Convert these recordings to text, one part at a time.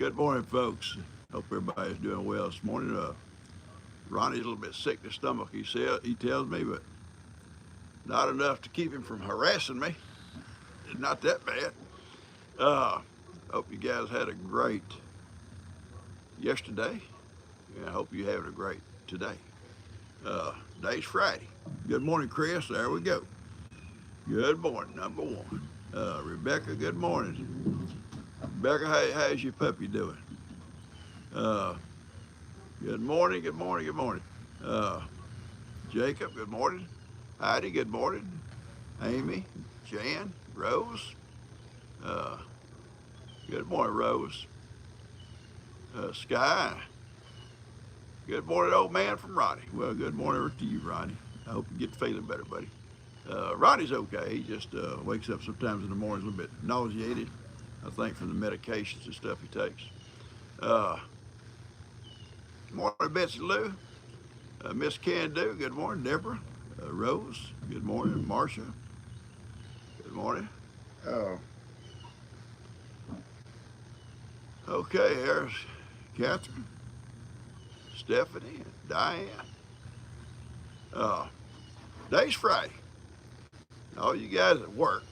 Good morning, folks. Hope everybody's doing well this morning. Ronnie's a little bit sick to stomach, he tells me, but not enough to keep him from harassing me. It's not that bad. Uh, Hope you guys had a great yesterday, and I hope you're having a great today. Today's Friday. Good morning, Chris. There we go. Good morning, number one. Rebecca, good morning. Rebecca, how's your puppy doing? Uh, Good morning, good morning, good morning. Uh, Jacob, good morning. Heidi, good morning. Amy, Jan, Rose. Uh, Good morning, Rose. Sky, good morning, old man from Ronnie. Well, good morning to you, Ronnie. I hope you get feeling better, buddy. Ronnie's okay. He just wakes up sometimes in the mornings a little bit nauseated, I think, from the medications and stuff he takes. Uh, Good morning, Betsy Lou. Miss Candu, good morning. Deborah, Rose, good morning. Marcia, good morning. Uh, okay, there's Catherine, Stephanie, and Diane. Uh, Today's Friday. All you guys at work,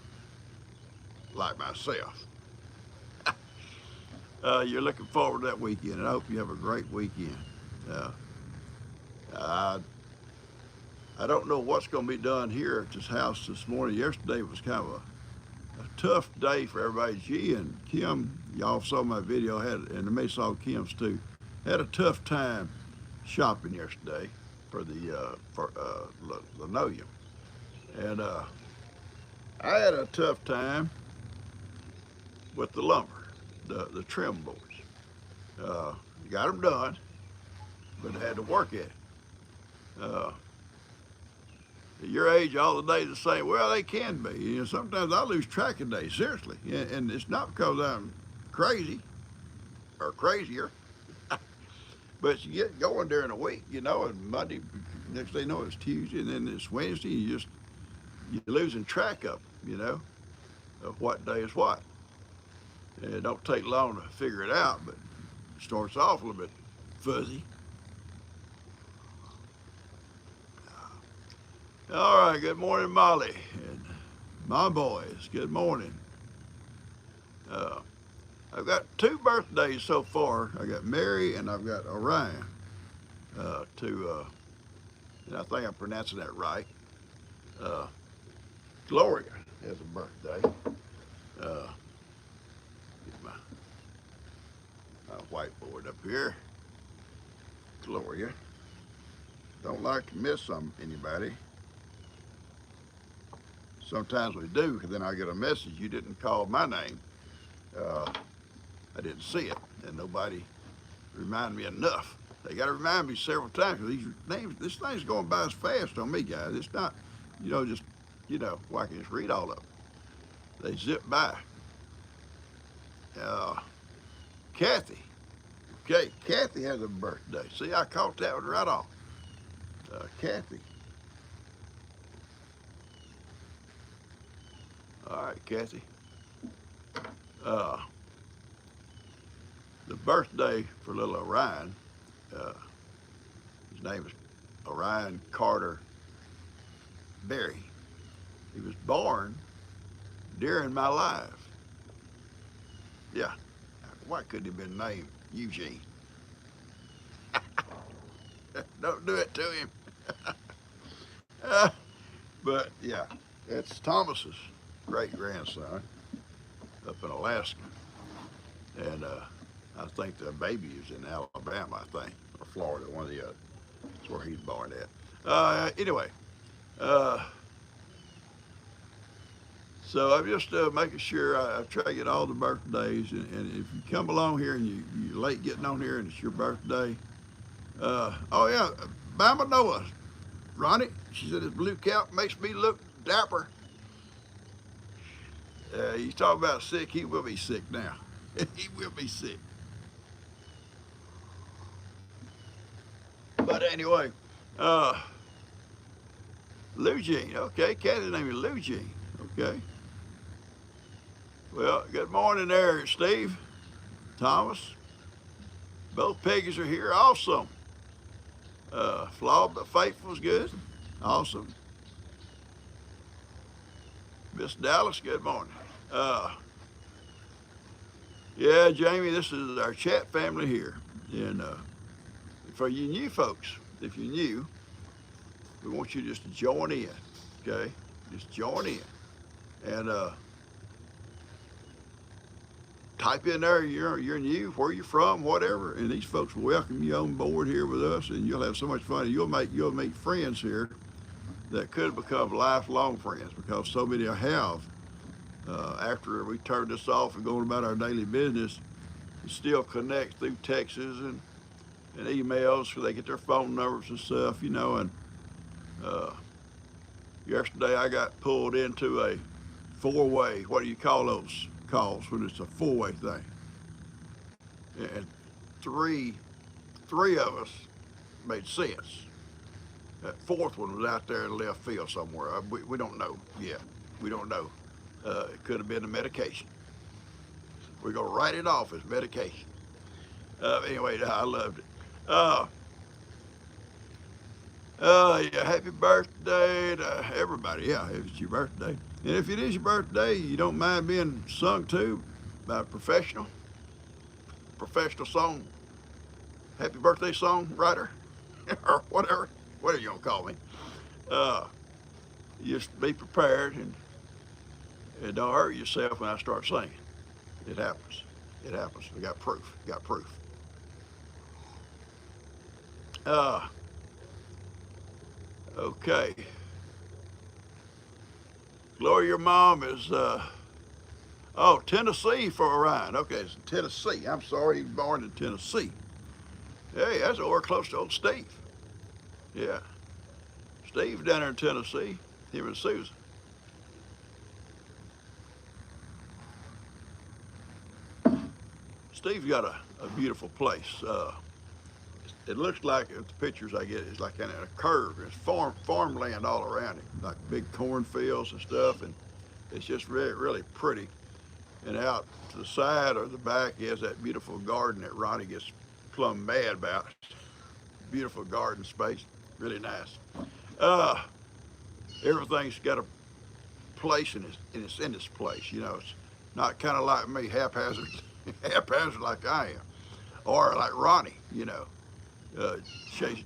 like myself, you're looking forward to that weekend, and I hope you have a great weekend. Uh, I, I don't know what's going to be done here at this house this morning. Yesterday was kind of a tough day for everybody. G and Kim, y'all saw my video, and they may saw Kim's too, had a tough time shopping yesterday for the linoleum, and I had a tough time with the lumber, the trim boards. Uh, got them done, but I had to work at it. Uh, at your age, all the days the same. Well, they can be. Sometimes I lose track of days, seriously, and it's not because I'm crazy or crazier, but you get going during the week, and Monday, next day you know it's Tuesday, and then it's Wednesday. You're losing track of what day is what. And it don't take long to figure it out, but it starts off a little bit fuzzy. All right, good morning, Molly and my boys. Good morning. Uh, I've got two birthdays so far. I got Mary and I've got Orion. And I think I'm pronouncing that right. Uh, Gloria has a birthday. Uh, get my whiteboard up here. Gloria. Don't like to miss anybody. Sometimes we do, because then I get a message, you didn't call my name. I didn't see it, and nobody reminded me enough. They got to remind me several times, because these names, this thing's going by as fast on me, guys. It's not, just, well, I can just read all of them. They zip by. Uh, Kathy. Okay, Kathy has a birthday. See, I caught that one right off. Kathy. All right, Kathy. Uh, the birthday for little Orion, uh, his name is Orion Carter Berry. He was born during my life. Yeah. Why couldn't he have been named Eugene? Don't do it to him. But yeah, it's Thomas's great grandson up in Alaska, and I think the baby is in Alabama, I think, or Florida, one of the other. That's where he's born at. Anyway, uh, so I'm just making sure I try to get all the birthdays, and if you come along here and you're late getting on here and it's your birthday, oh yeah, Bama Noah, Ronnie, she said his blue cap makes me look dapper. You talk about sick, he will be sick now. He will be sick. But anyway, uh, Lou Jean, okay, Kathy's name is Lou Jean, okay. Well, good morning there, Steve, Thomas. Both piggies are here. Awesome. Flawed but faithful is good. Awesome. Miss Dallas, good morning. Yeah, Jamie, this is our chat family here. And for you new folks, if you're new, we want you just to join in, okay? Just join in. And type in there you're new, where you're from, whatever, and these folks will welcome you on board here with us, and you'll have so much fun. You'll meet friends here that could become lifelong friends because so many have. After we turn this off and going about our daily business, still connect through texts and emails so they get their phone numbers and stuff, you know. And yesterday I got pulled into a four-way, what do you call those calls when it's a four-way thing? And three of us made sense. That fourth one was out there in left field somewhere. We don't know yet. We don't know. It could have been a medication. We're going to write it off as medication. Anyway, I loved it. Yeah, happy birthday to everybody. Yeah, if it's your birthday. And if it is your birthday, you don't mind being sung to by a professional song, happy birthday song writer, or whatever you gonna call me. Just be prepared and don't hurt yourself when I start singing. It happens. It happens. We got proof. Got proof. Okay. Gloria, your mom is, Tennessee for Orion. Okay, it's Tennessee. I'm sorry, he was born in Tennessee. Hey, that's over close to old Steve. Yeah. Steve's down there in Tennessee, him and Susan. Steve's got a beautiful place. It looks like, the pictures I get, it's like in a curve. There's farmland all around it, like big cornfields and stuff, and it's just really, really pretty. And out to the side or the back is that beautiful garden that Ronnie gets plumb mad about. Beautiful garden space, really nice. Everything's got a place and it's in this place. You know, it's not kind of like me, haphazard like I am, or like Ronnie. You know,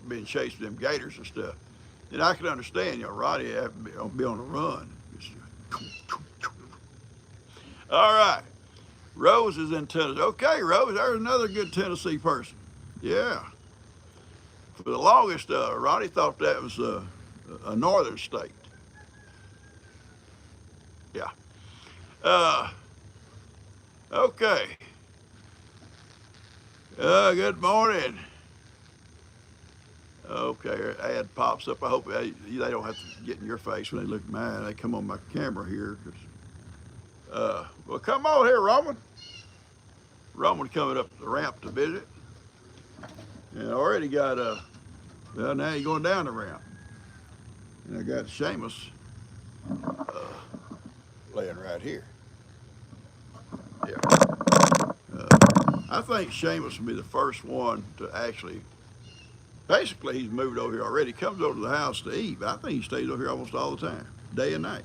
being chased with them gators and stuff. And I can understand, you know, Ronnie have to be on the run. All right, Rose is in Tennessee. Okay, Rose, there's another good Tennessee person. Yeah. For the longest, Ronnie thought that was a northern state. Yeah. Okay. Good morning. Okay, ad pops up. I hope they don't have to get in your face when they look at mine. They come on my camera here. Well, come on here, Roman. Roman coming up the ramp to visit. And I already got, well, now you're going down the ramp. And I got Seamus laying right here. Yeah. I think Seamus will be the first one to actually, basically he's moved over here already. He comes over to the house to eat, but I think he stays over here almost all the time, day and night.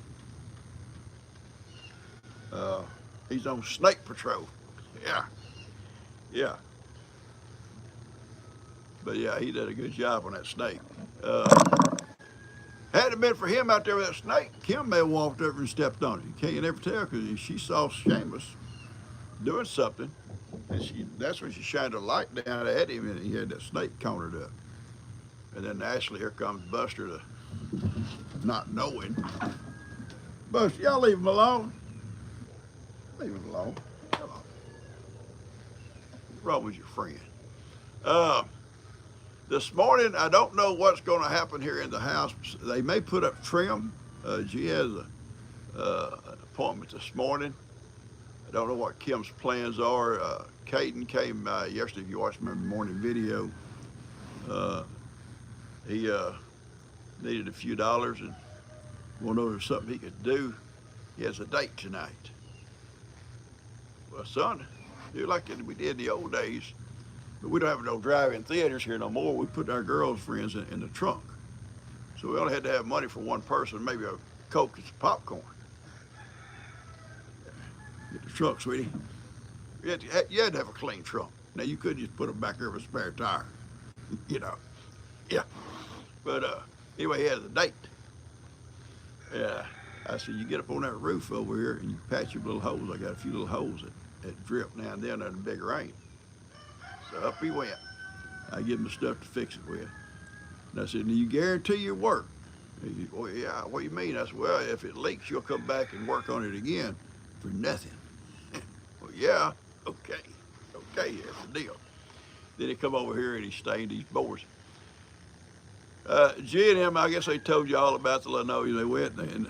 He's on snake patrol. Yeah. Yeah. But yeah, he did a good job on that snake. Had it been for him out there with that snake, Kim may have walked over and stepped on it. You can't never tell because she saw Seamus doing something, and that's when she shined a light down at him, and he had that snake cornered up. And then naturally, here comes Buster to not knowing. Buster, y'all leave him alone. Leave him alone. Come on. What's wrong with your friend? This morning, I don't know what's going to happen here in the house. They may put up trim. She has an appointment this morning. I don't know what Kim's plans are. Caden came yesterday, if you watched my morning video. He needed a few dollars and wanted to know if there's something he could do. He has a date tonight. Well, son, do like we did in the old days. But we don't have no drive-in theaters here no more. We put our girls' friends in the trunk. So we only had to have money for one person, maybe a Coke and some popcorn. Get the trunk, sweetie. You had to have a clean trunk. Now you couldn't just put them back there with a spare tire, you know. Yeah. But anyway, he had a date. Yeah. I said, you get up on that roof over here and you patch your little holes. I got a few little holes that drip now and then under the big rain. So up he went. I give him the stuff to fix it with. And I said, do you guarantee your work? He said, well, yeah, what do you mean? I said, well, if it leaks, you'll come back and work on it again for nothing. Well, yeah, okay, that's the deal. Then he come over here and he stained these boards. G and M, I guess they told you all about the linoleum. They went and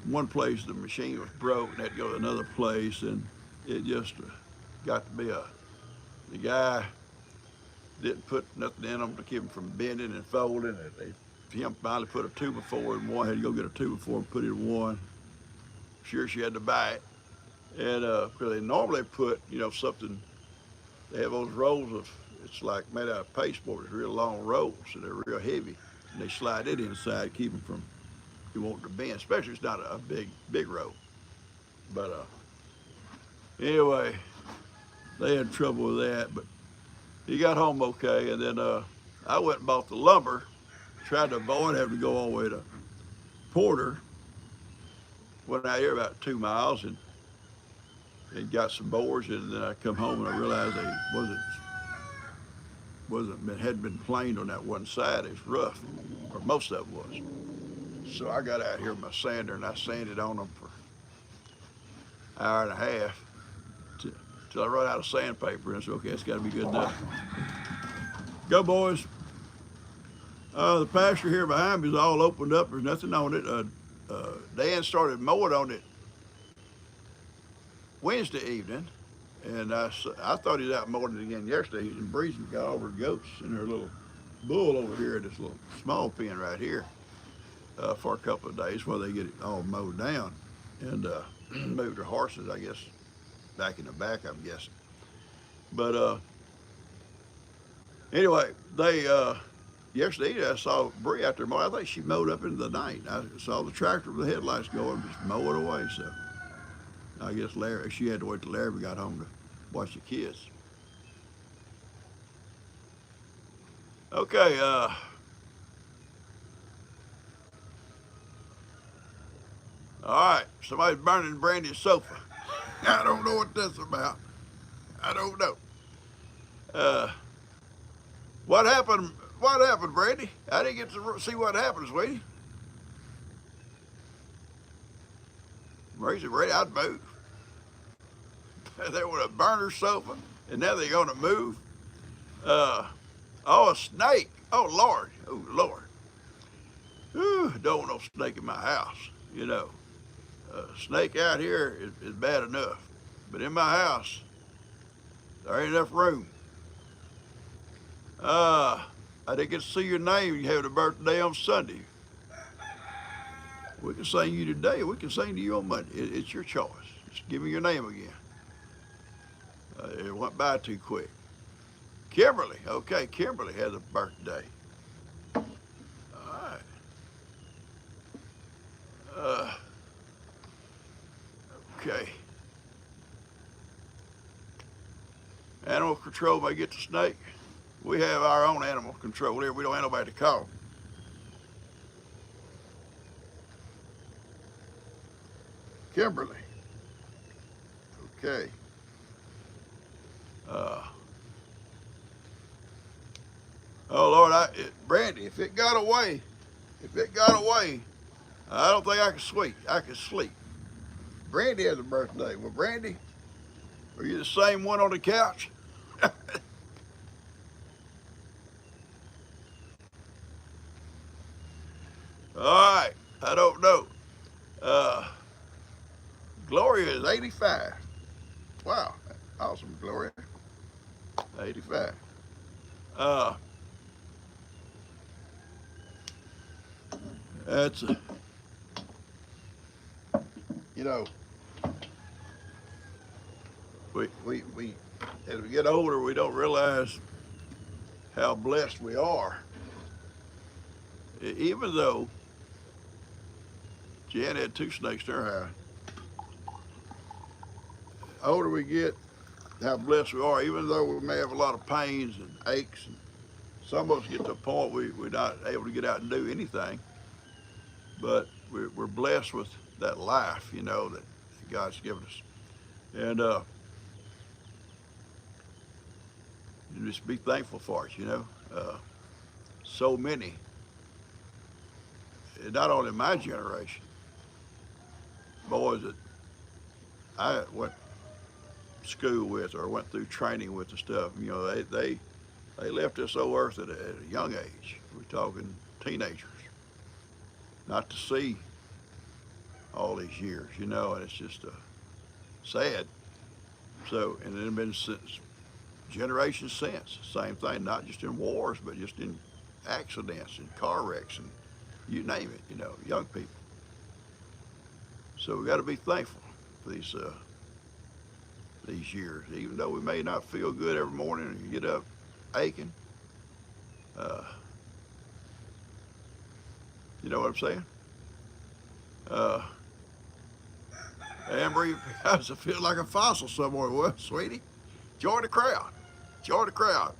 one place the machine was broke and had to go to another place, and it just got to be the guy didn't put nothing in them to keep them from bending and folding. Him finally put a 2x4 in one, had to go get a 2x4 and put it in one. Sure, she had to buy it. And because they normally put, something, they have those rolls of, it's like made out of pasteboard, it's real long rolls, so they're real heavy. And they slide it inside, keep them from, you want to bend, especially if it's not a big roll. But anyway, they had trouble with that, but he got home okay. And then I went and bought the lumber, tried to avoid having to go all the way to Porter. Went out here about 2 miles and got some boards, and then I come home and I realized they hadn't been planed on that one side. It's rough, or most of it was. So I got out here with my sander and I sanded on them for an hour and a half till I run out of sandpaper, and I said, okay, it's got to be good enough. Go, boys. The pasture here behind me is all opened up. There's nothing on it. Dan started mowing on it Wednesday evening, and I thought he was out mowing it again yesterday. And Breezy got all her goats and her little bull over here in this little small pen right here for a couple of days while they get it all mowed down, and moved her horses, I guess, back in the back, I'm guessing. But anyway, they yesterday evening I saw Bree out there mowing. I think she mowed up into the night. I saw the tractor with the headlights going, just mowing away. So I guess she had to wait till Larry got home to watch the kids. Okay, all right, somebody's burning Brandy's sofa. I don't know what that's about. I don't know. What happened? What happened, Brandy? I didn't get to see what happened, sweetie. Brandy, I'd move. They would have burned her sofa, and now they're going to move. Oh, a snake. Oh, Lord. Oh, Lord. Ooh, don't want no snake in my house, A snake out here is bad enough. But in my house, there ain't enough room. I didn't get to see your name. You have a birthday on Sunday. We can sing you today. We can sing to you on Monday. It's your choice. Just give me your name again. It went by too quick. Kimberly. Okay, Kimberly has a birthday. All right. Okay. Animal control may get the snake. We have our own animal control here. We don't have nobody to call. Kimberly. Okay. Oh Lord, Brandy, if it got away, I don't think I can sleep. Brandy has a birthday. Well, Brandy, are you the same one on the couch? All right, I don't know. Gloria is 85. Wow, awesome, Gloria. 85. That's we as we get older, we don't realize how blessed we are. Even though Jan had 2 snakes in her house, the older we get, how blessed we are, even though we may have a lot of pains and aches. And some of us get to a point we're not able to get out and do anything, but we're blessed with that life, that God's given us. And just be thankful for it, so many, not only my generation, boys that I went to school with or went through training with and stuff, they left this old earth at a young age. We're talking teenagers, not to see all these years, and it's just sad. So, and it has been since generations since, same thing, not just in wars, but just in accidents and car wrecks and you name it, young people. So we got to be thankful for these years, even though we may not feel good every morning and you get up aching. You know what I'm saying? Amber, I feel like a fossil somewhere. Well, sweetie, join the crowd. Join the crowd.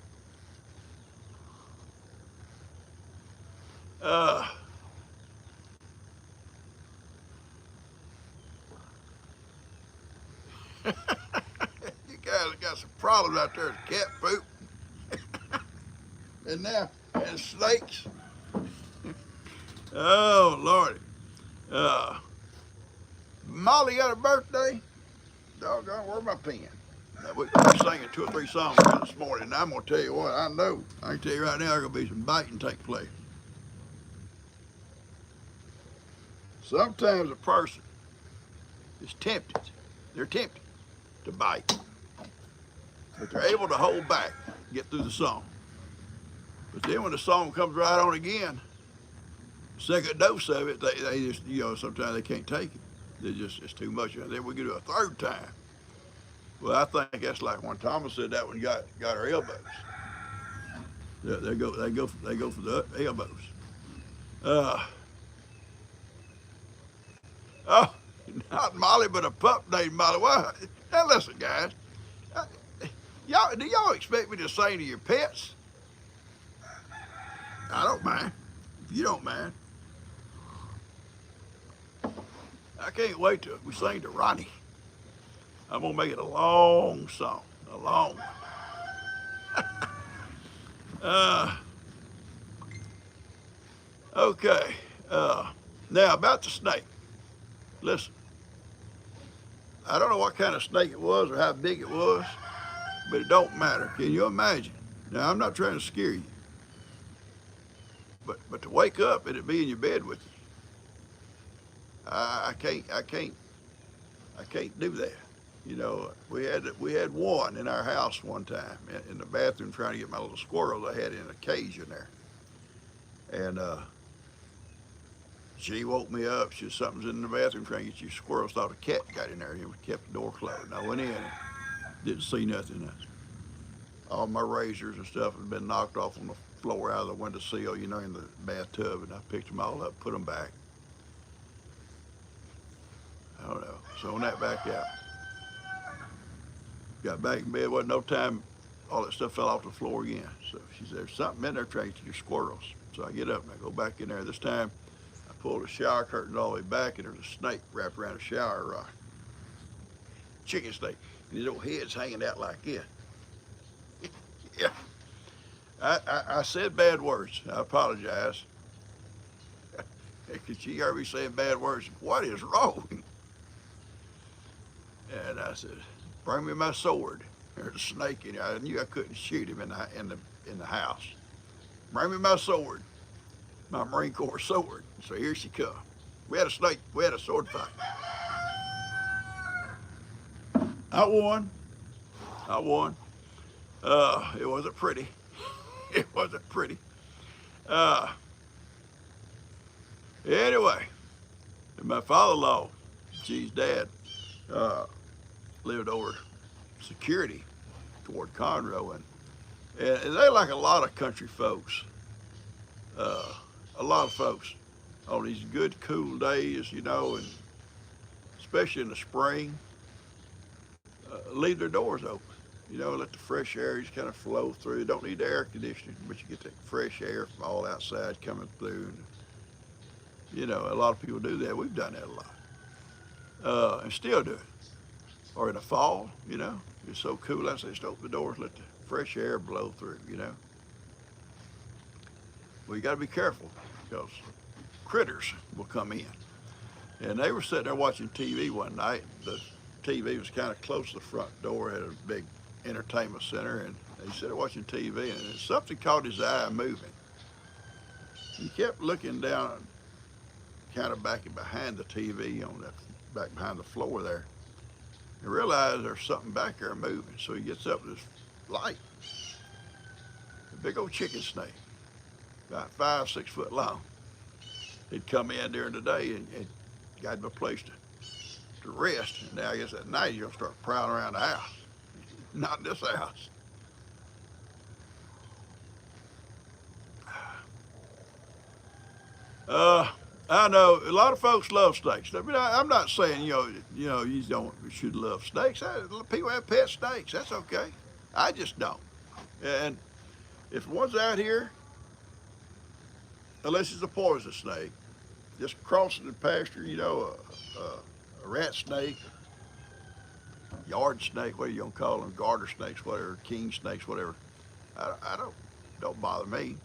You guys got some problems out there with cat poop. and snakes. Oh, Lordy. Molly got a birthday. Doggone, where's my pen? We're singing 2 or 3 songs this morning, and I'm going to tell you what, I can tell you right now, there's going to be some biting take place. Sometimes a person is tempted. They're tempted to bite, but they're able to hold back, get through the song. But then when the song comes right on again, second dose of it, they just, sometimes they can't take it. It's too much. And then we get to a third time. Well, I think that's like when Thomas said that one got our elbows. They go for the elbows. Oh, not Molly, but a pup named Molly. Well, now listen, guys. Do y'all expect me to sing to your pets? I don't mind. If you don't mind. I can't wait till we sing to Ronnie. I'm going to make it a long song. A long one. Okay. Now, about the snake. Listen. I don't know what kind of snake it was or how big it was, but it don't matter. Can you imagine? Now, I'm not trying to scare you. But to wake up and it be in your bed with you. I can't do that. We had one in our house one time in the bathroom trying to get my little squirrels I had in a cage in there. And she woke me up. Something's in the bathroom trying to get your squirrels. Thought a cat got in there and kept the door closed. And I went in and didn't see nothing. All my razors and stuff had been knocked off on the floor out of the windowsill, in the bathtub. And I picked them all up, put them back. I don't know. So on that back out. Got back in bed, wasn't no time, all that stuff fell off the floor again. So she said, there's something in there trying to get your squirrels. So I get up and I go back in there. This time, I pull the shower curtains all the way back, and there's a snake wrapped around the shower chicken snake. And his little head's hanging out like this. Yeah. I said bad words. I apologize. Because she heard me saying bad words. What is wrong? And I said, bring me my sword. There's a snake in here. I knew I couldn't shoot him in the house. Bring me my sword, my Marine Corps sword. So here she come. We had a sword fight. I won. It wasn't pretty. It wasn't pretty. Anyway, my father-in-law, she's dad, lived over security toward Conroe, And they like a lot of country folks, uh, a lot of folks on these good cool days, you know, and especially in the spring, leave their doors open. You know, let the fresh air just kind of flow through. You don't need the air conditioning, but you get that fresh air from all outside coming through. And, you know, a lot of people do that. We've done that a lot, and still do it. Or in the fall, you know, it's so cool. I say, just open the doors, let the fresh air blow through. You know, well, you got to be careful because critters will come in. And they were sitting there watching TV one night. The TV was kind of close to the front door, had a big entertainment center, and they sat there watching TV, and something caught his eye moving. He kept looking down, kind of back behind the TV on that, back behind the floor there, and realized there's something back there moving. So he gets up to this light, a big old chicken snake, about 5, 6 foot long. He'd come in during the day and got him a place to rest. And now I guess at night he's gonna start prowling around the house. Not in this house. I know a lot of folks love snakes. I mean, I'm not saying you don't should love snakes. People have pet snakes. That's okay. I just don't. And if one's out here, unless it's a poisonous snake, just crossing the pasture, you know, a rat snake, yard snake, what are you gonna call them? Garter snakes, whatever, king snakes, whatever. I don't bother me.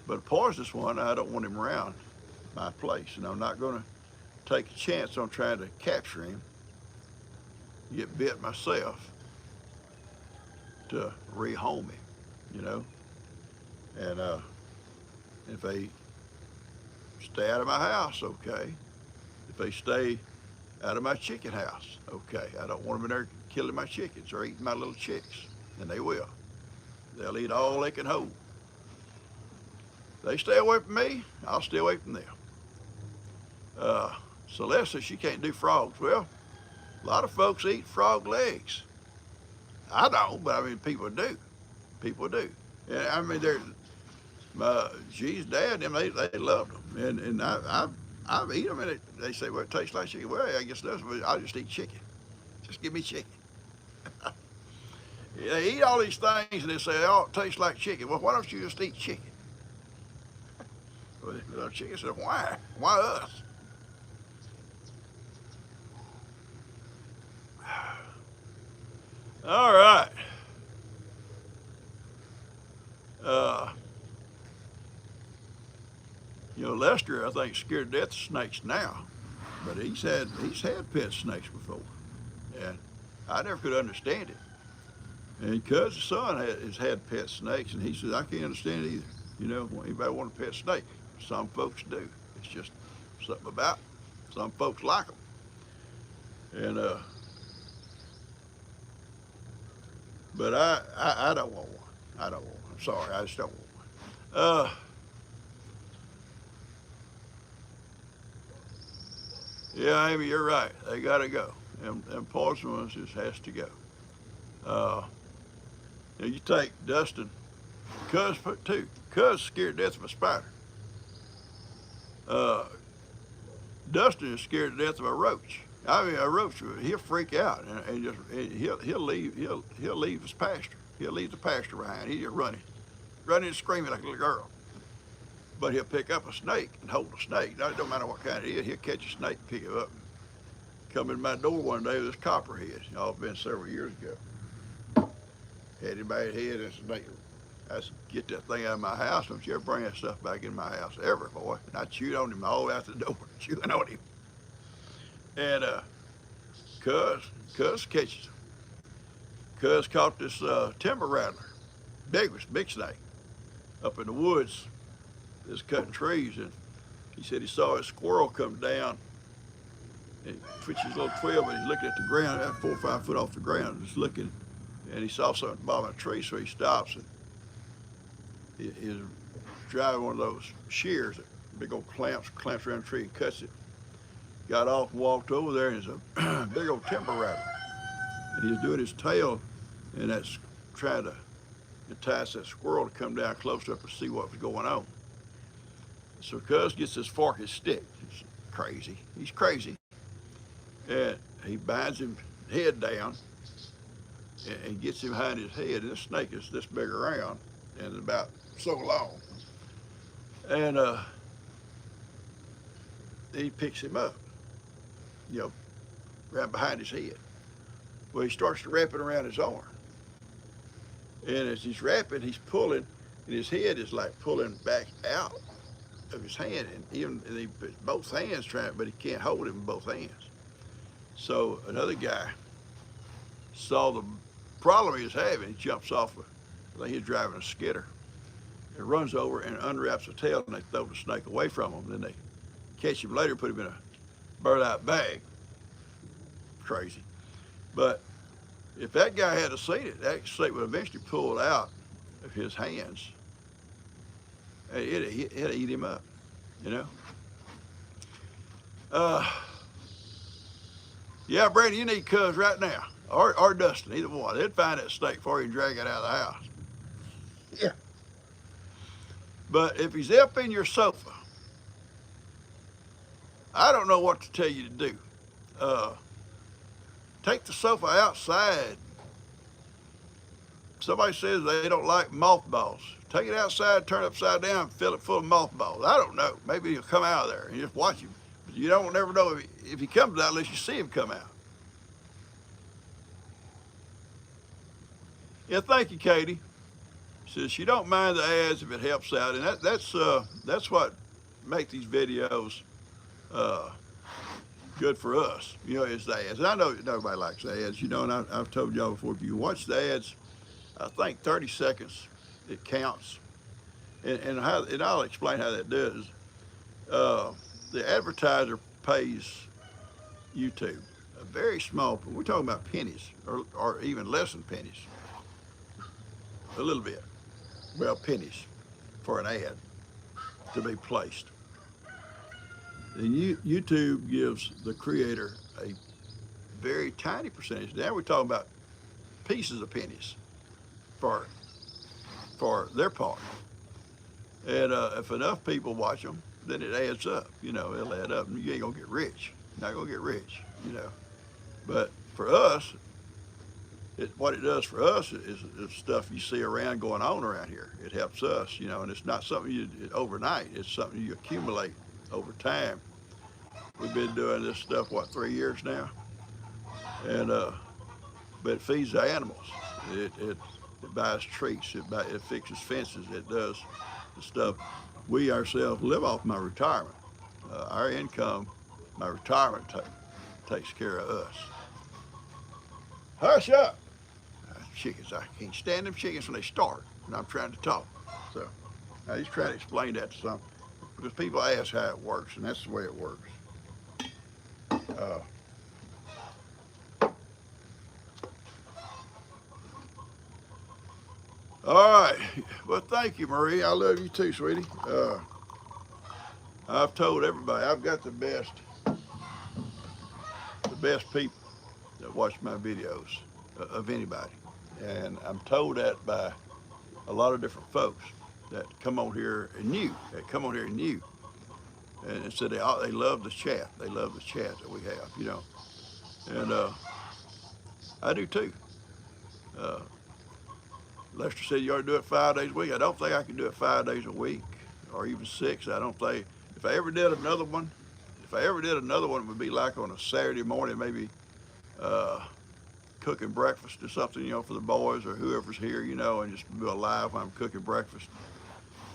But a poisonous one, I don't want him around my place, and I'm not gonna take a chance on trying to capture him, get bit myself to rehome him, you know. And if they stay out of my house, okay. If they stay out of my chicken house, okay. I don't want them in there killing my chickens or eating my little chicks, and they will. They'll eat all they can hold. They stay away from me, I'll stay away from them. Celeste says she can't do frogs. Well, a lot of folks eat frog legs. I don't, but I mean, people do. People do. Yeah, I mean, G's dad, them, they loved them. And I've eaten them, and they say, well, it tastes like chicken. Well, I guess it does, but I'll just eat chicken. Just give me chicken. They eat all these things, and they say, oh, it tastes like chicken. Well, why don't you just eat chicken? Well, the chicken said, why? Why us? All right. You know, Lester, I think, scared to death of snakes now, but he's had pet snakes before, and I never could understand it. And cuz the son has had pet snakes, and he says, I can't understand it either. You know, anybody want a pet snake? Some folks do. It's just something about it. Some folks like them. And but I don't want one. I don't want one. I'm sorry, I just don't want one. Yeah, Amy, you're right. They gotta go. And poison ones just has to go. Now you take Dustin, Cuz put two. Cuz scared to death of a spider. Dustin is scared to death of a roach. I mean, a roach, he'll freak out and he'll leave his pasture. He'll leave the pasture behind. He's just running and screaming like a little girl. But he'll pick up a snake and hold a snake. Now, it don't matter what kind it is. He'll catch a snake, pick it up, and come in my door one day with this copperhead. Y'all been several years ago. Had him by his head and snake. I said, get that thing out of my house. Don't you ever bring that stuff back in my house ever, boy. And I chewed on him all the way out the door, chewing on him. And Cuz catches him. Cuz caught this timber rattler, big snake, up in the woods. Just cutting trees, and he said he saw a squirrel come down and twitch his little twig, but he's looking at the ground, about 4 or 5 foot off the ground, just looking, and he saw something at the bottom of a tree, so he stops and he's driving one of those shears, big old clamps around the tree and cuts it. Got off and walked over there, and there's a big old timber rattler, and he's doing his tail, and that's trying to entice that squirrel to come down close up and see what was going on. So Cuz gets this forked stick. He's crazy. He's crazy. And he binds him head down and gets him behind his head. And this snake is this big around and about so long. And he picks him up, you know, right behind his head. Well, he starts to wrap it around his arm. And as he's wrapping, he's pulling, and his head is like pulling back out of his hand, and even and he both hands trying, but he can't hold him in both hands. So another guy saw the problem he was having. He jumps off. I think he's driving a skidder. It runs over and unwraps the tail, and they throw the snake away from him. Then they catch him later, put him in a burlap bag. Crazy. But if that guy had seen it, that snake would eventually pull out of his hands. It'd eat him up, you know. Yeah, Brady, you need Cuz right now, or Dustin, either one. They'd find that snake for you and drag it out of the house. Yeah. But if he's up in your sofa, I don't know what to tell you to do. Take the sofa outside. Somebody says they don't like mothballs. Take it outside, turn it upside down, fill it full of mothballs. I don't know. Maybe he'll come out of there and you just watch him. But you don't never know if he comes out unless you see him come out. Yeah, thank you, Katie. Says she don't mind the ads if it helps out, and that's what make these videos good for us. You know, is the ads. And I know nobody likes ads. You know, and I've told y'all before. If you watch the ads, I think 30 seconds it counts, and I'll explain how that does. The advertiser pays YouTube a very small. We're talking about pennies, or even less than pennies. A little bit. Well, pennies for an ad to be placed. And YouTube gives the creator a very tiny percentage. Now we're talking about pieces of pennies for their part. And if enough people watch them, then it adds up. You know, it'll add up. And you ain't gonna get rich. You're not gonna get rich. You know, but for us, what it does for us is stuff you see around going on around here. It helps us, you know, and it's not something you overnight. It's something you accumulate over time. We've been doing this stuff, what, 3 years now? And but it feeds the animals. It buys treats. It fixes fences. It does the stuff. We ourselves live off my retirement. Our income, my retirement takes care of us. Hush up. Chickens, I can't stand them chickens when they start, and I'm trying to talk. So I just try to explain that to some, because people ask how it works, and that's the way it works. All right. Well, thank you, Marie. I love you too, sweetie. I've told everybody I've got the best people that watch my videos of anybody. And I'm told that by a lot of different folks that come on here and and said they love the chat. They love the chat that we have, you know. And I do too. Lester said you ought to do it 5 days a week. I don't think I can do it 5 days a week or even 6. I don't think, if I ever did another one, it would be like on a Saturday morning, maybe cooking breakfast or something, you know, for the boys or whoever's here, you know, and just be alive when I'm cooking breakfast.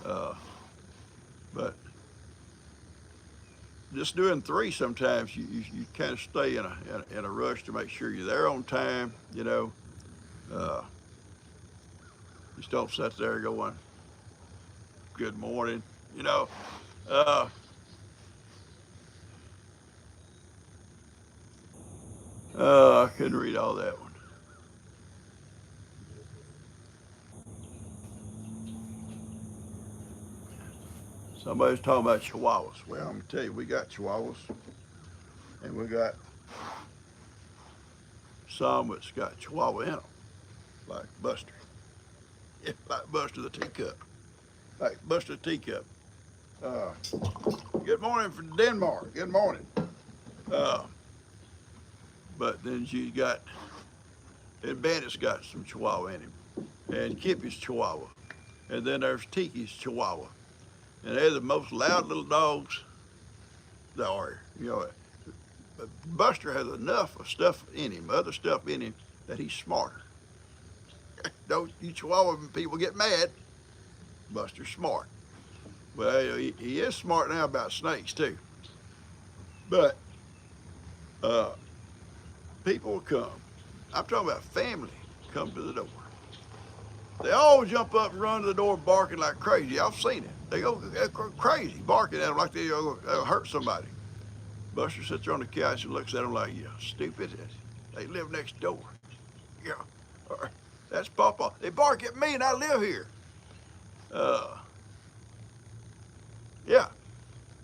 But just doing 3 sometimes, you kind of stay in a rush to make sure you're there on time, you know. Just don't sit there going, good morning, you know. I couldn't read all that one. Somebody's talking about chihuahuas. Well, I'm going to tell you, we got chihuahuas, and we got some that's got chihuahua in them, like Buster. Like Buster the teacup. Like Buster the teacup. Uh, Good morning from Denmark. Good morning. Uh, but then she got, and Bandit's got some Chihuahua in him, and Kippy's Chihuahua, and then there's Tiki's Chihuahua, and they're the most loud little dogs there are. You know, but Buster has enough of stuff in him, other stuff in him, that he's smarter. Don't you Chihuahua people get mad? Buster's smart. Well, he is smart now about snakes too. But uh, people will come. I'm talking about family come to the door. They all jump up and run to the door barking like crazy. I've seen it. They go crazy, barking at them like they'll hurt somebody. Buster sits on the couch and looks at them like, "You stupid. They live next door." Yeah. Or, "That's PawPaw. They bark at me and I live here." Uh, yeah.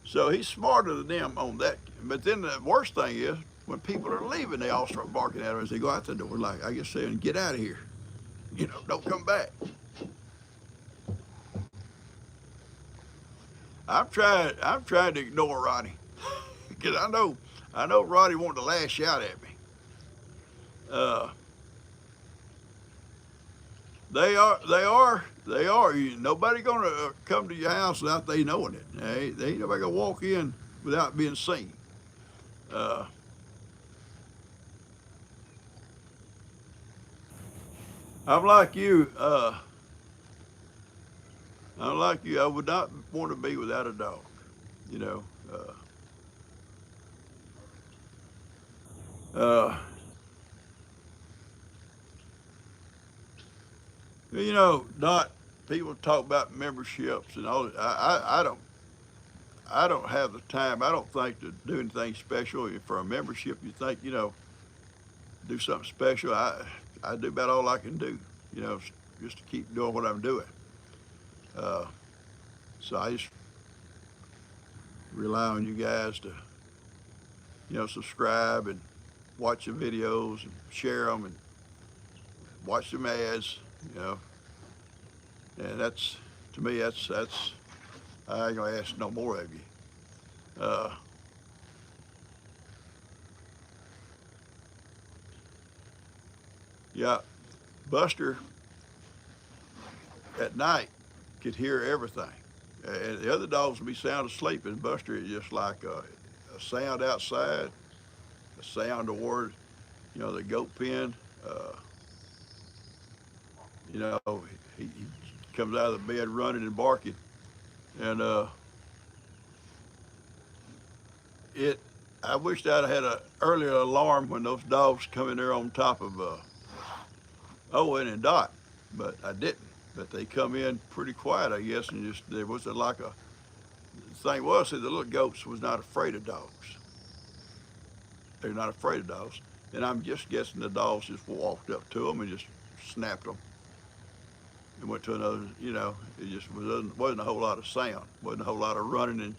So he's smarter than them on that. But then the worst thing is, when people are leaving, they all start barking at him as they go out the door, like, I guess saying, "Get out of here. You know, don't come back." I'm trying to ignore Ronnie. Because I know Ronnie wanted to lash out at me. Uh, they are. Nobody gonna come to your house without they knowing it. They ain't nobody gonna walk in without being seen. Uh, I'm like you. I'm like you. I would not want to be without a dog. You know. Uh, not people talk about memberships and all. I don't have the time. I don't think to do anything special for a membership. You think do something special. I do about all I can do. You know, just to keep doing what I'm doing. Uh, so I just rely on you guys to subscribe and watch the videos and share them and watch them ads. You know, and that's to me that's I ain't gonna ask no more of you. Uh, yeah, Buster at night could hear everything. And the other dogs would be sound asleep, and Buster is just like a sound outside, a sound toward, the goat pen. Uh, he comes out of the bed running and barking, and it. I wished I'd had an earlier alarm when those dogs come in there on top of Owen and Dot, but I didn't. But they come in pretty quiet, I guess, and just there wasn't like a the thing was, see, the little goats was not afraid of dogs. They're not afraid of dogs. And I'm just guessing the dogs just walked up to them and just snapped them and went to another, it just wasn't a whole lot of sound. Wasn't a whole lot of running and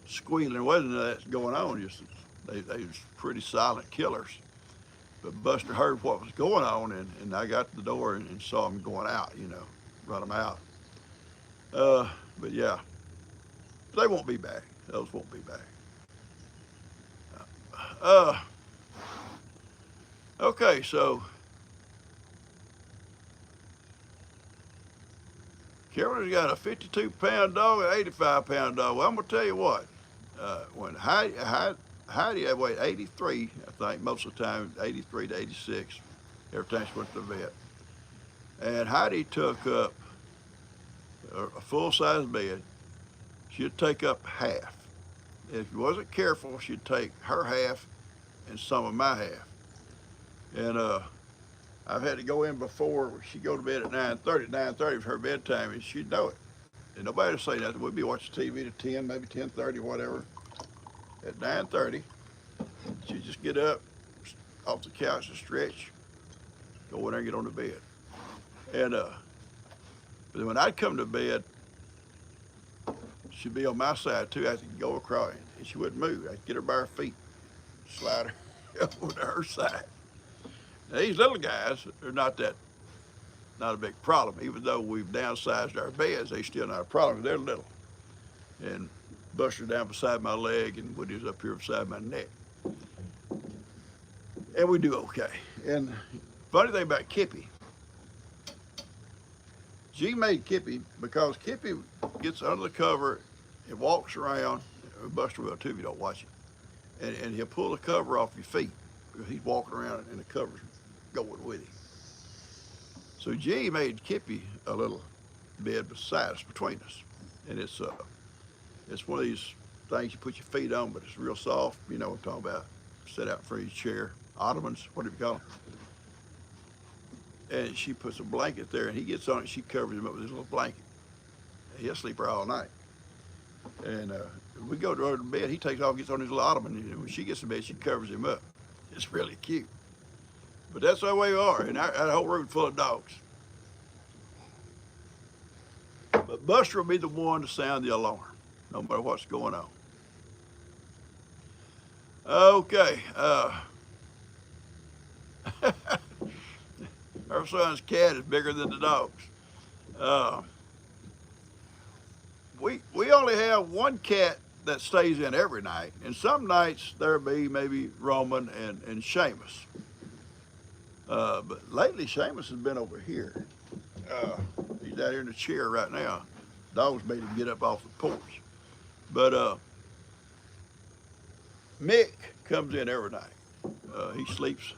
squealing. Wasn't that going on. Just they was pretty silent killers. But Buster heard what was going on, and I got to the door and saw him going out, run them out. But yeah, they won't be back. Those won't be back. Uh, okay, so Carolyn's got a 52-pound dog and an 85-pound dog. Well, I'm gonna tell you what. When Heidi weighed 83, I think most of the time, 83 to 86, every time she went to the vet. And Heidi took up a full-size bed. She'd take up half. If she wasn't careful, she'd take her half and some of my half. And I've had to go in before. She'd go to bed at 9:30. 9:30 was her bedtime, and she'd know it. And nobody would say nothing. We'd be watching TV to 10, maybe 10:30, whatever. At 9:30, she'd just get up off the couch and stretch, go in there and get on the bed. And but when I'd come to bed, she'd be on my side too. I had to go across, and she wouldn't move. I'd get her by her feet, slide her over to her side. Now, these little guys are not not a big problem. Even though we've downsized our beds, they still not a problem. They're little. And Buster's down beside my leg, and Woody's up here beside my neck. And we do okay. And funny thing about Kippy, G made Kippy because Kippy gets under the cover and walks around. Buster will too if you don't watch it. And he'll pull the cover off your feet because he's walking around and the cover's going with him. So G made Kippy a little bed beside us, between us. And it's one of these things you put your feet on, but it's real soft. You know what I'm talking about. Sit out in front of your chair. Ottomans, what do you call them? And she puts a blanket there, and he gets on it. She covers him up with his little blanket. He'll sleep there all night. And we go to her to bed. He takes off, gets on his little ottoman, and when she gets to bed, she covers him up. It's really cute. But that's the way we are, and our whole room full of dogs. But Buster will be the one to sound the alarm, no matter what's going on. Okay. Our son's cat is bigger than the dogs. We only have one cat that stays in every night, and some nights there'll be maybe Roman and Seamus. But lately Seamus has been over here. He's out here in the chair right now. Dogs made him get up off the porch. But Mick comes in every night. He sleeps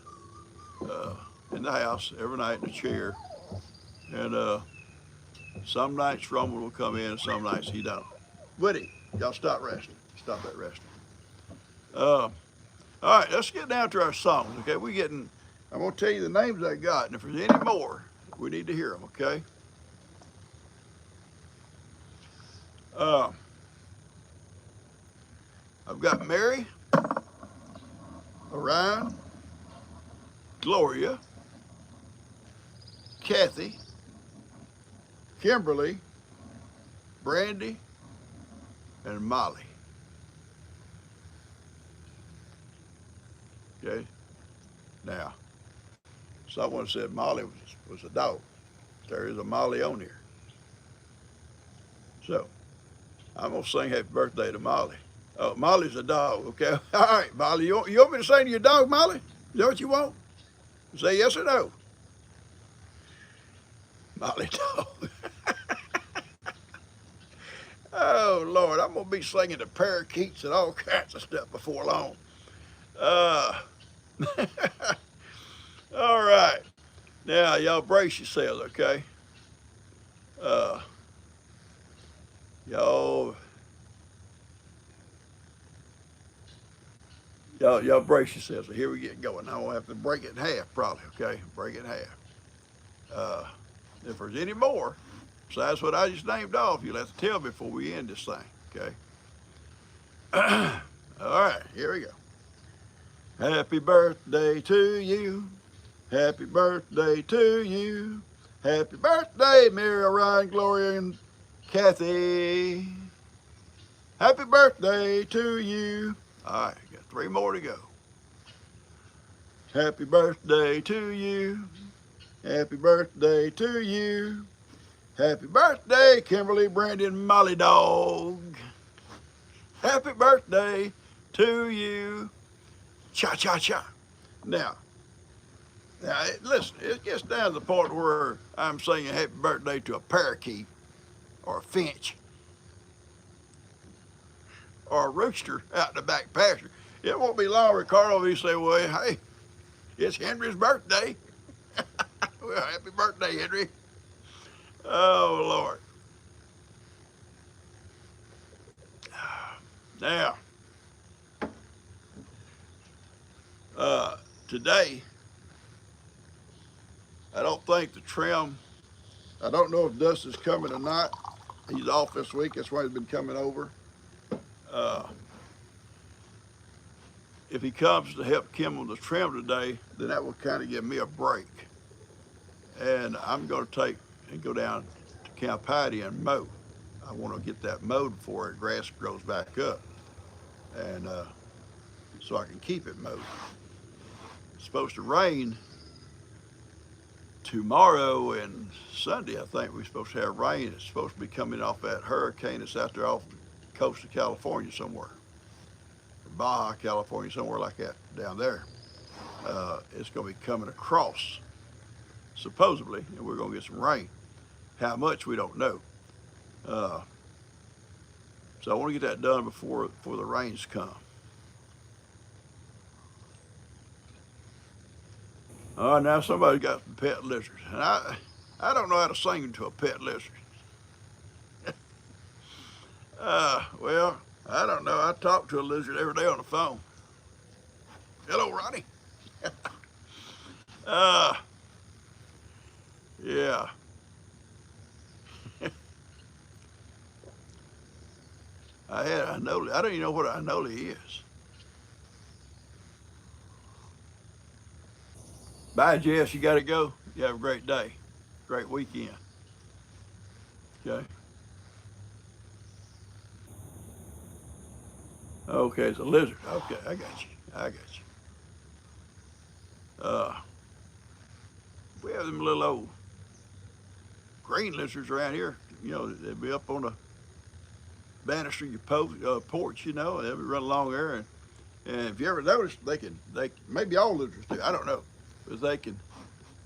in the house every night in the chair. And some nights Roman will come in, some nights he don't. Woody, y'all stop resting. Stop that resting. All right, let's get down to our songs, okay? I'm gonna tell you the names I got, and if there's any more, we need to hear them, okay? I've got Mary, Orion, Gloria, Kathy, Kimberly, Brandy, and Molly. Okay? Now, someone said Molly was a dog. There is a Molly on here. So, I'm going to sing happy birthday to Molly. Oh, Molly's a dog, okay? All right, Molly, you want me to sing to your dog, Molly? Is that what you want? Say yes or no. Molly dog. Oh, Lord, I'm going to be singing to parakeets and all kinds of stuff before long. All right. Now, y'all brace yourselves, okay? Y'all brace yourselves. So here we get going. Now we'll have to break it in half, probably, okay? Break it in half. If there's any more, besides what I just named off, you'll have to tell me before we end this thing, okay? All right, here we go. Happy birthday to you. Happy birthday to you. Happy birthday, Mary, Ryan, Gloria, and Kathy. Happy birthday to you. All right, got 3 more to go. Happy birthday to you. Happy birthday to you. Happy birthday, Kimberly, Brandon, Molly Dog. Happy birthday to you. Cha-cha-cha. Now, listen, it gets down to the point where I'm singing happy birthday to a parakeet or a finch or a rooster out in the back pasture. It won't be long, Ricardo, if you say, well, hey, it's Henry's birthday. Well, happy birthday, Henry. Oh, Lord. Now, today, I don't think the trim, I don't know if Dustin's coming or not. He's off this week. That's why he's been coming over. If he comes to help Kim on the trim today, then that will kind of give me a break. And I'm going to go down to Camp Heidi and mow. I want to get that mowed before the grass grows back up. And so I can keep it mowed. It's supposed to rain tomorrow and Sunday, I think we're supposed to have rain. It's supposed to be coming off that hurricane that's out there off the coast of California somewhere, Baja California, somewhere like that down there. It's going to be coming across, supposedly, and we're going to get some rain. How much, we don't know. Uh, so I want to get that done before the rains come. Now somebody's got some pet lizards, and I don't know how to sing to a pet lizard. Well, I don't know. I talk to a lizard every day on the phone. Hello, Ronnie. Uh, yeah. I know. I don't even know what a Anoli is. Bye, Jess. You got to go. You have a great day, great weekend. Okay. Okay, it's a lizard. Okay, I got you. I got you. Uh, we have them little old green lizards around here. They'll be up on the banister of your porch. And they'll be running along there. And if you ever notice, they maybe all lizards do. I don't know, but they can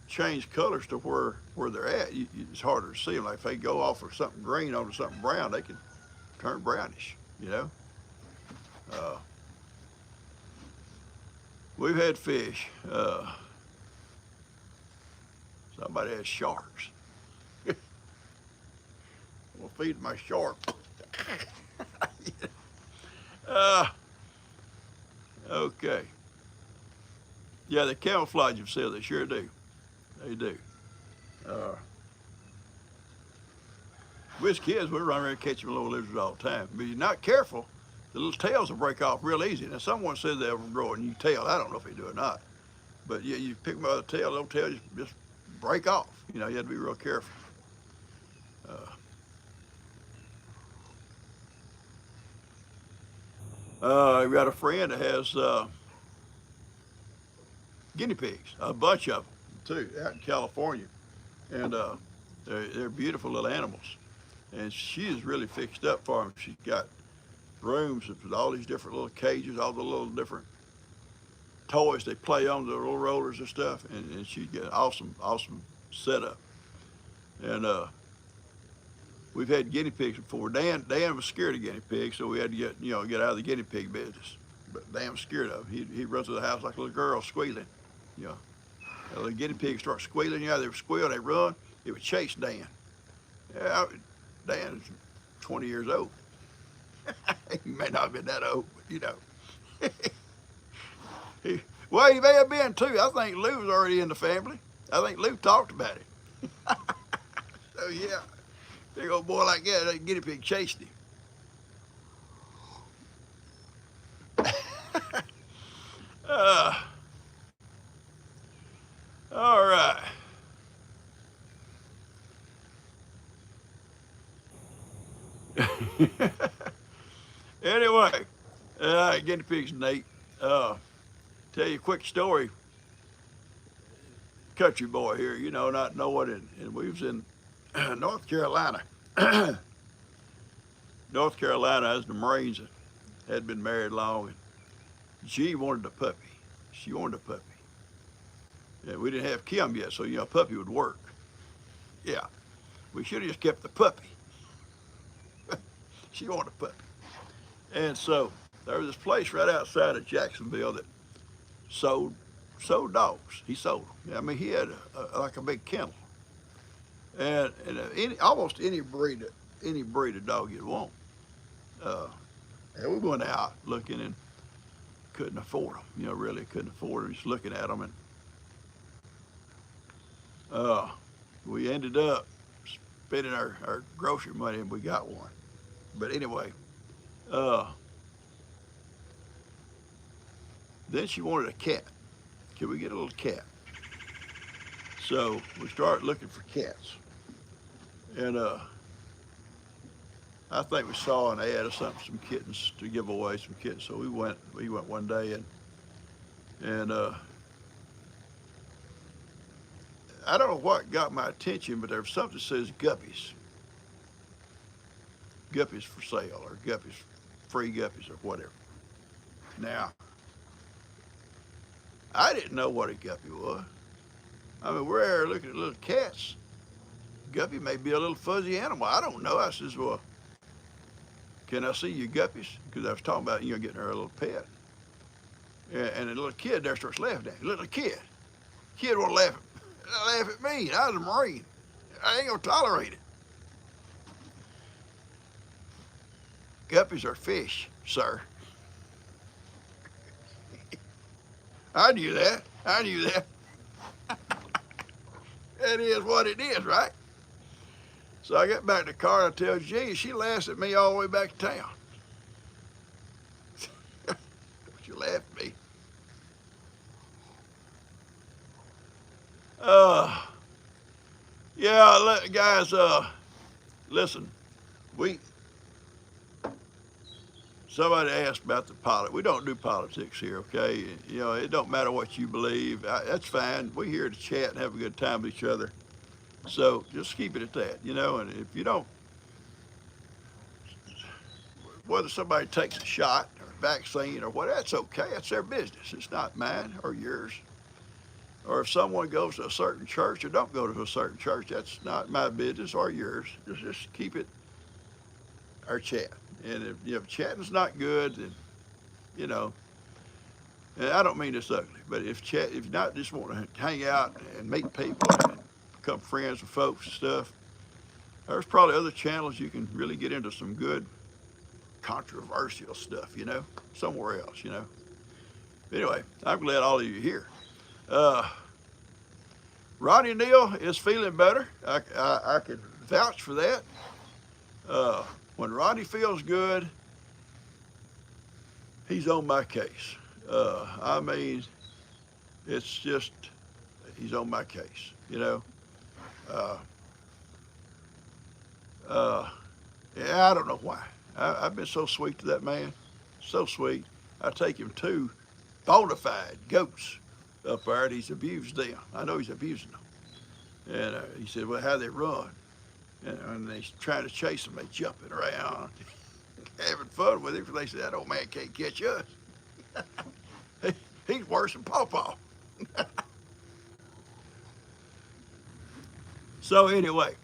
change colors to where they're at. It's harder to see them. Like if they go off of something green onto something brown, they can turn brownish. You know. Uh, we've had fish. Somebody has sharks. I'm gonna feed my shark. uh, okay. Yeah, they camouflage themselves. They sure do. They do. Uh, we as kids, we run around catching little lizards all the time. But you're not careful, the little tails will break off real easy. Now, someone says they'll grow a new tail. I don't know if they do or not. But yeah, you pick them by the tail, little tail just break off. You have to be real careful. I've got a friend that has guinea pigs, a bunch of them too, out in California, and they're beautiful little animals. And she is really fixed up for them. She's got rooms with all these different little cages, all the little different toys they play on, the little rollers and stuff, and she got an awesome setup. And we've had guinea pigs before. Dan was scared of guinea pigs, so we had to get out of the guinea pig business. But Dan was scared of them. He'd run through the house like a little girl squealing. You know, the guinea pigs start squealing. They would squeal, they run. It would chase Dan. Yeah, Dan's 20 years old. He may not have been that old, but well, he may have been too. I think Lou was already in the family. I think Lou talked about it. So yeah, big old boy like that guinea pig chased him. uh, all right. Anyway, guinea pigs, Nate. Tell you a quick story. Country boy here, not knowing, and we was in North Carolina. North Carolina, as the Marines had been married long, and she wanted a puppy. She wanted a puppy. And we didn't have Kim yet, so a puppy would work. Yeah, we should have just kept the puppy. She wanted a puppy. And so there was this place right outside of Jacksonville that sold dogs. He sold them. I mean, he had like a big kennel, and almost any breed of dog you'd want. Uh, and we went out looking and couldn't afford them. Really couldn't afford them. Just looking at them, and we ended up spending our grocery money, and we got one. But anyway, uh, then she wanted a cat. Can we get a little cat? So we started looking for cats, and I think we saw an ad or something, some kittens to give away, some kittens. So we went one day, and I don't know what got my attention, but there's something that says guppies. Guppies for sale, or guppies, free guppies, or whatever. Now, I didn't know what a guppy was. I mean, we're there looking at little cats. Guppy may be a little fuzzy animal. I don't know. I says, well, can I see your guppies? Because I was talking about, getting her a little pet. And the little kid there starts laughing at me. Little kid want to laugh at me. I was a Marine. I ain't gonna tolerate it. Guppies are fish, sir. I knew that. That is what it is, right? So I get back to the car and I tell Jean, she laughs at me all the way back to town. She laughed at me. Yeah, guys, listen, somebody asked about the politics. We don't do politics here, okay? It don't matter what you believe. That's fine. We're here to chat and have a good time with each other. So just keep it at that, and if you don't, whether somebody takes a shot or a vaccine or what, that's okay. That's their business. It's not mine or yours. Or if someone goes to a certain church or don't go to a certain church, that's not my business or yours. Just keep it our chat. And if chatting's not good, then, and I don't mean this ugly, but if you not just want to hang out and meet people and become friends with folks and stuff, there's probably other channels you can really get into some good controversial stuff, somewhere else, Anyway, I'm glad all of you are here. Ronnie Neal is feeling better. I can vouch for that. When Ronnie feels good, he's on my case. I mean, it's just, he's on my case, Yeah, I don't know why. I've been so sweet to that man, so sweet. I take him to bona fide goats up there, and he's abused them. I know he's abusing them. And he said, well, how they run? And he's trying to chase them. They jumping around, having fun with him. They said, that old man can't catch us. He's worse than PawPaw. So anyway,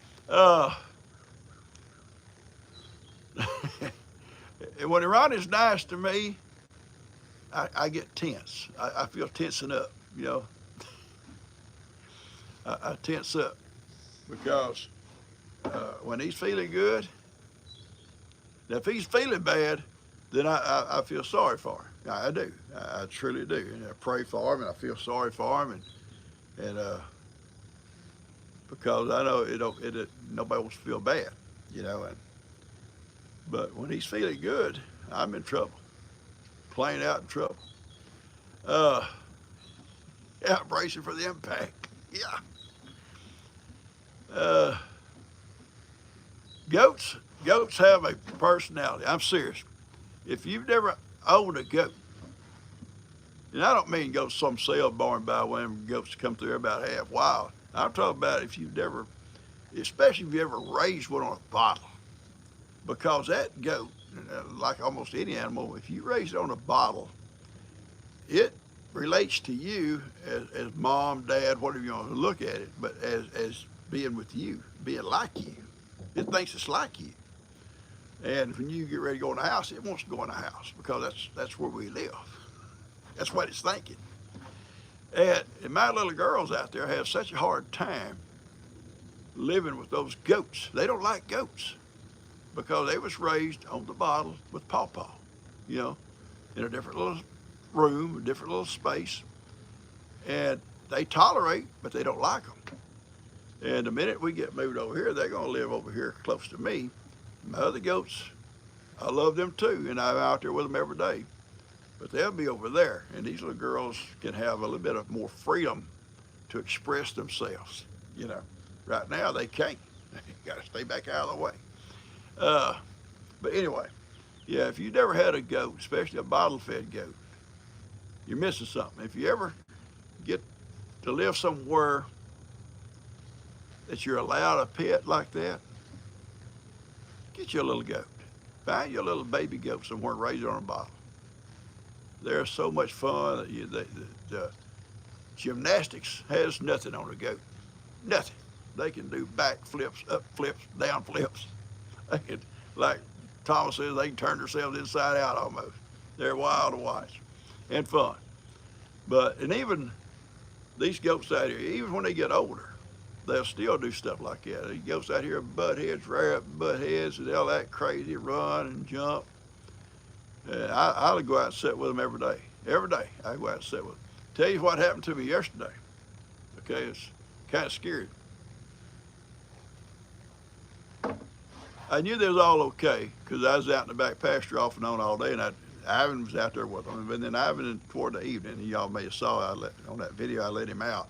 when Ronnie's nice to me, I get tense. I feel tensing up, I tense up because when he's feeling good, now if he's feeling bad, then I feel sorry for him. I do. I truly do. And I pray for him, and I feel sorry for him, and because I know nobody wants to feel bad, but when he's feeling good, I'm in trouble, plain out in trouble. Yeah, bracing for the impact. Yeah. Goats have a personality. I'm serious. If you've never owned a goat, and I don't mean go to some sale barn by when goats come through about half wild. I'm talking about if you've never, especially if you ever raised one on a bottle, because that goat, like almost any animal, if you raise it on a bottle, it relates to you as mom, dad, whatever you want to look at it, but as being with you, being like you. It thinks it's like you. And when you get ready to go in the house, it wants to go in the house because that's where we live. That's what it's thinking. And my little girls out there have such a hard time living with those goats. They don't like goats because they was raised on the bottle with PawPaw, in a different little room, a different little space. And they tolerate, but they don't like them. And the minute we get moved over here, they're going to live over here close to me. My other goats, I love them too, and I'm out there with them every day. But they'll be over there, and these little girls can have a little bit of more freedom to express themselves. Right now they can't. They got to stay back out of the way. But anyway, yeah, if you never had a goat, especially a bottle-fed goat, you're missing something. If you ever get to live somewhere that you're allowed a pet like that, get you a little goat. Find you a little baby goat somewhere and raise it on a bottle. They're so much fun. The gymnastics has nothing on a goat. Nothing. They can do back flips, up flips, down flips. They can, like Thomas says, they can turn themselves inside out almost. They're wild to watch and fun. And even these goats out here, even when they get older, they'll still do stuff like that. These goats out here butt heads, rear up butt heads, and they'll act crazy, run and jump. I'll go out and sit with them every day. Every day I go out and sit with them. Tell you what happened to me yesterday. Okay, it's kind of scary. I knew they was all okay because I was out in the back pasture off and on all day, and Ivan was out there with them. And then Ivan, toward the evening, y'all may have saw on that video, I let him out.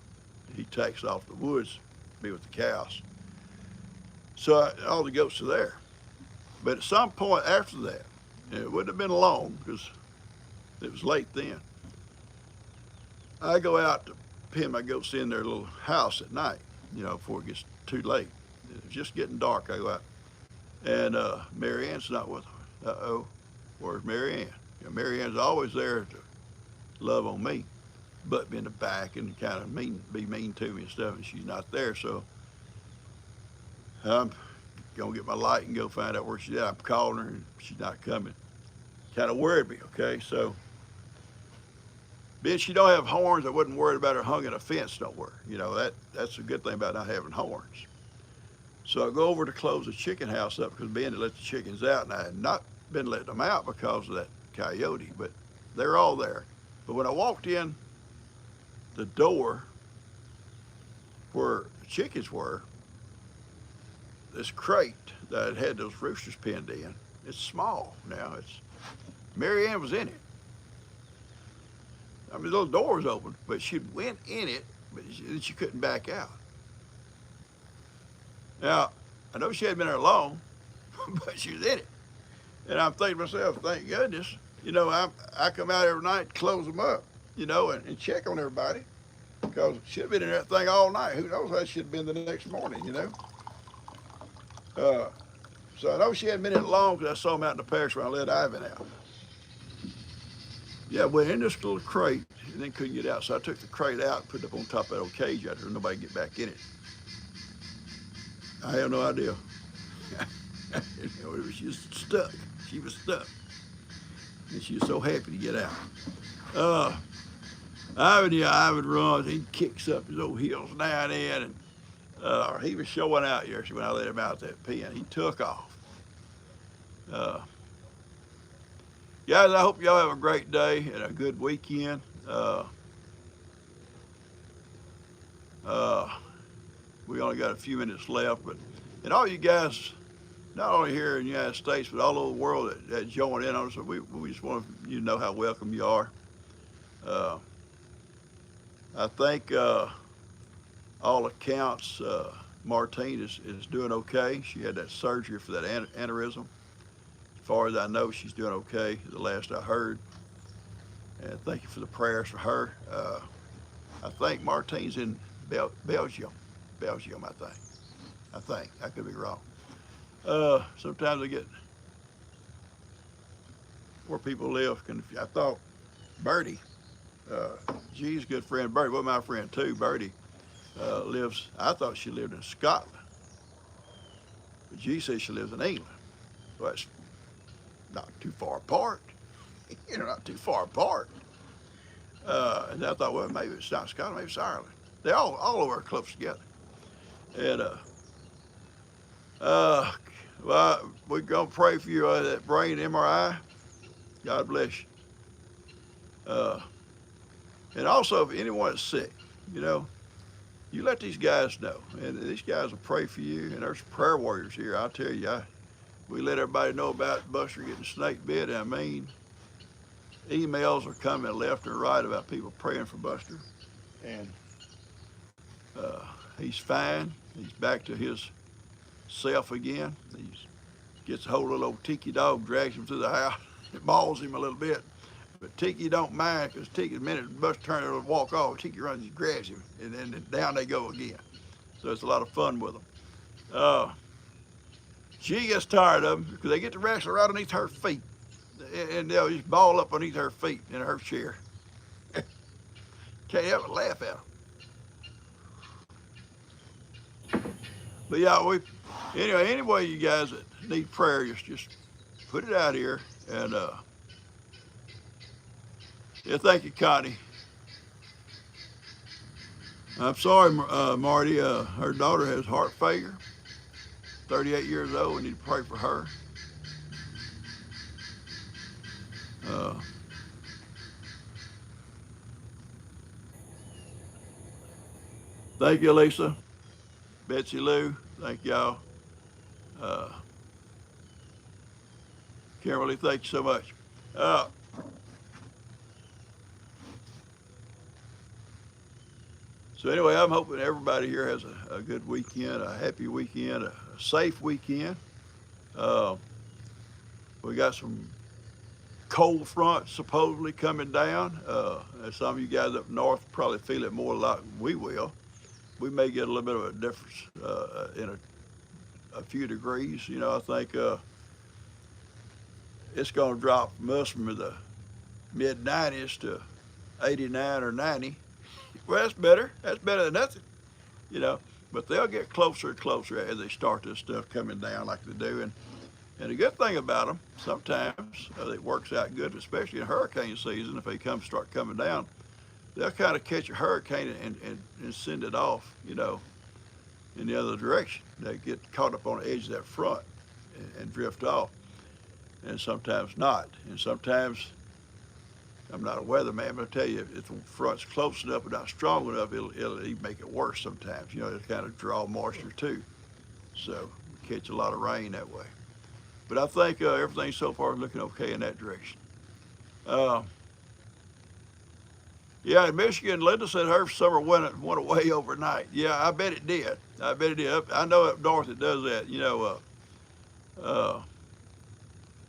He takes off the woods to be with the cows. So all the goats are there. But at some point after that, it wouldn't have been long because it was late then, I go out to pen my goats in their little house at night, before it gets too late. It's just getting dark. I go out. And Mary Ann's not with them. Uh-oh, where's Mary Ann? Mary Ann's always there to love on me, but be in the back and kind of be mean to me and stuff, and she's not there. So I'm gonna get my light and go find out where she's at. I'm calling her and she's not coming. Kind of worried me, okay? So being she don't have horns, I wasn't worried about her hung in a fence nowhere. That's a good thing about not having horns. So I go over to close the chicken house up because Ben had let the chickens out, and I had not been letting them out because of that coyote, but they're all there. But when I walked in the door where the chickens were, this crate that had those roosters pinned in, it's small now. Mary Ann was in it. I mean, the little door was open, but she went in it, but she couldn't back out. Now, I know she hadn't been there long, but she was in it. And I'm thinking to myself, thank goodness, I come out every night, close them up, and check on everybody, because she'd have been in that thing all night. Who knows how she'd have been the next morning, So I know she hadn't been in it long because I saw them out in the pasture when I let Ivan out. Yeah, we're in this little crate and then couldn't get out. So I took the crate out and put it up on top of that old cage out there. Nobody get back in it. I have no idea. She was stuck. She was stuck. And she was so happy to get out. Ivan runs. He kicks up his old heels now and then. And he was showing out yesterday when I let him out that pen. He took off. Guys, I hope y'all have a great day and a good weekend. We only got a few minutes left, and all you guys, not only here in the United States, but all over the world that join in on us, we just want you to know how welcome you are. I think all accounts, Martine is doing okay. She had that surgery for that aneurysm. As far as I know, she's doing okay, the last I heard. And thank you for the prayers for her. I think Martine's in Belgium, I think. I could be wrong. Sometimes I get where people live. I thought Bertie, G's good friend, Bertie, well, my friend too, Bertie, I thought she lived in Scotland. But G says she lives in England. Well, that's not too far apart. Not too far apart. And I thought, well, maybe it's not Scotland, maybe it's Ireland. They're all over close together. And well, we're gonna pray for you that brain MRI. God bless you. And also, if anyone is sick, you let these guys know, and these guys will pray for you. And there's prayer warriors here. I'll tell you, we let everybody know about Buster getting snake bit. I mean, emails are coming left and right about people praying for Buster, and he's fine. He's back to his self again. He gets a hold of a little Tiki dog, drags him through the house. It mauls him a little bit, but Tiki don't mind, because Tiki, the minute Buster turns to walk off, Tiki runs and grabs him, and then down they go again. So it's a lot of fun with them. Uh, she gets tired of them because they get to wrestle right underneath her feet, and they'll just ball up underneath her feet in her chair. Can't help but laugh at them. But yeah, anyway, you guys that need prayer, just put it out here. And yeah, thank you, Connie. I'm sorry, Marty. Her daughter has heart failure, 38 years old. We need to pray for her. Uh, Thank you, Lisa. Betsy Lou. Thank y'all. Uh, Kimberly, thank you so much. Uh, so anyway, I'm hoping everybody here has a good weekend, a happy weekend, a safe weekend. Uh, we got some cold front supposedly coming down. And some of you guys up north probably feel it more like we will. We may get a little bit of a difference in a few degrees. You know, I think it's going to drop from us from the mid 90s to 89 or 90. Well, that's better. That's better than nothing, you know. But they'll get closer and closer as they start this stuff coming down like they do. And the good thing about them, sometimes it works out good, especially in hurricane season. If they start coming down, they'll kind of catch a hurricane and send it off, you know, in the other direction. They get caught up on the edge of that front and drift off, and sometimes not. And sometimes, I'm not a weatherman, but I tell you, if the front's close enough but not strong enough, it'll even make it worse sometimes. You know, it'll kind of draw moisture too. So catch a lot of rain that way. But I think everything so far is looking okay in that direction. Uh, yeah, in Michigan, Linda said her summer went away overnight. Yeah, I bet it did. I bet it did. I know up north it does that. You know, uh,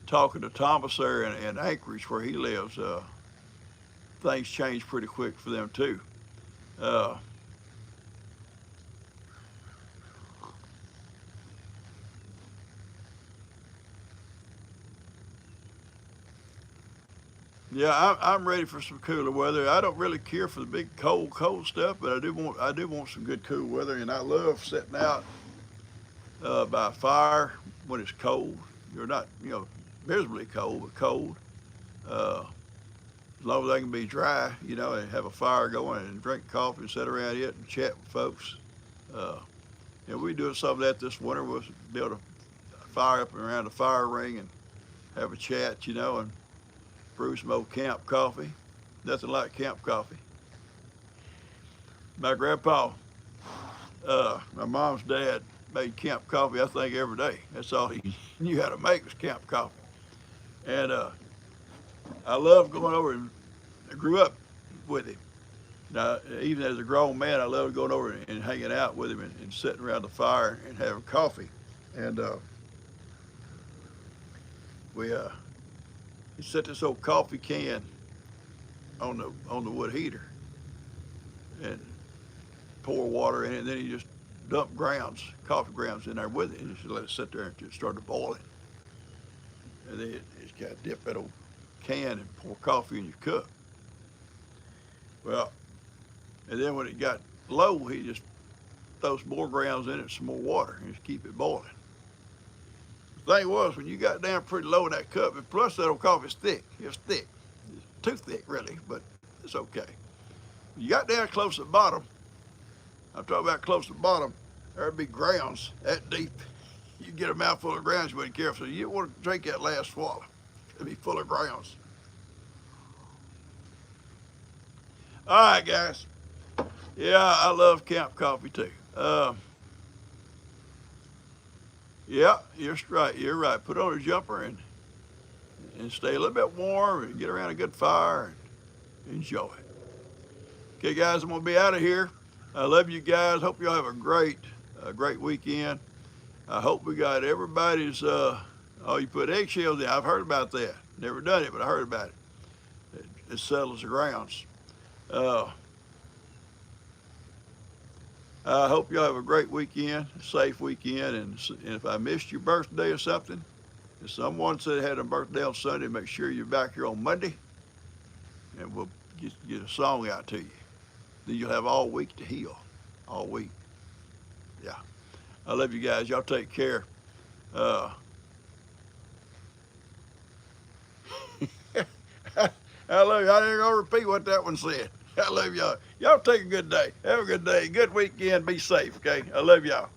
talking to Thomas there in Anchorage where he lives, things change pretty quick for them too. Uh, yeah, I'm ready for some cooler weather. I don't really care for the big cold stuff, but I do want some good cool weather, and I love sitting out by a fire when it's cold. You're not, miserably cold, but cold. Uh, as long as I can be dry, and have a fire going and drink coffee and sit around it and chat with folks. Uh, and we do some of that this winter. We'll build a fire up around the fire ring and have a chat, and brew some old camp coffee. Nothing like camp coffee. My grandpa, my mom's dad, made camp coffee, I think, every day. That's all he knew how to make was camp coffee. And I love going over and I grew up with him. Now, even as a grown man, I love going over and hanging out with him and sitting around the fire and having coffee. And we he set this old coffee can on the wood heater and pour water in it, and then he just dumped coffee grounds in there with it, and just let it sit there until it started boiling. And then you just got to dip that old can and pour coffee in your cup. Well, and then when it got low, he just throw some more grounds in it, some more water, and just keep it boiling. The thing was, when you got down pretty low in that cup, and plus that old coffee's thick. It's thick. It's too thick, really, but it's okay. You got down close to the bottom. I'm talking about close to the bottom. There'd be grounds that deep. You get a mouthful of grounds, you wouldn't care. So you want to drink that last swallow. It'd be full of grounds. All right, guys. Yeah, I love camp coffee too. Yeah, you're right. You're right. Put on a jumper and stay a little bit warm and get around a good fire and enjoy it. Okay, guys, I'm gonna be out of here. I love you guys. Hope y'all have a great weekend. I hope we got everybody's. Oh, you put eggshells in. I've heard about that. Never done it, but I heard about it. It settles the grounds. Uh, I hope y'all have a great weekend, a safe weekend. And if I missed your birthday or something, if someone said they had a birthday on Sunday, make sure you're back here on Monday, and we'll get a song out to you. Then you'll have all week to heal, all week. Yeah, I love you guys. Y'all take care. Uh, I love you. I ain't gonna repeat what that one said. I love y'all. Y'all take a good day. Have a good day. Good weekend. Be safe. Okay. I love y'all.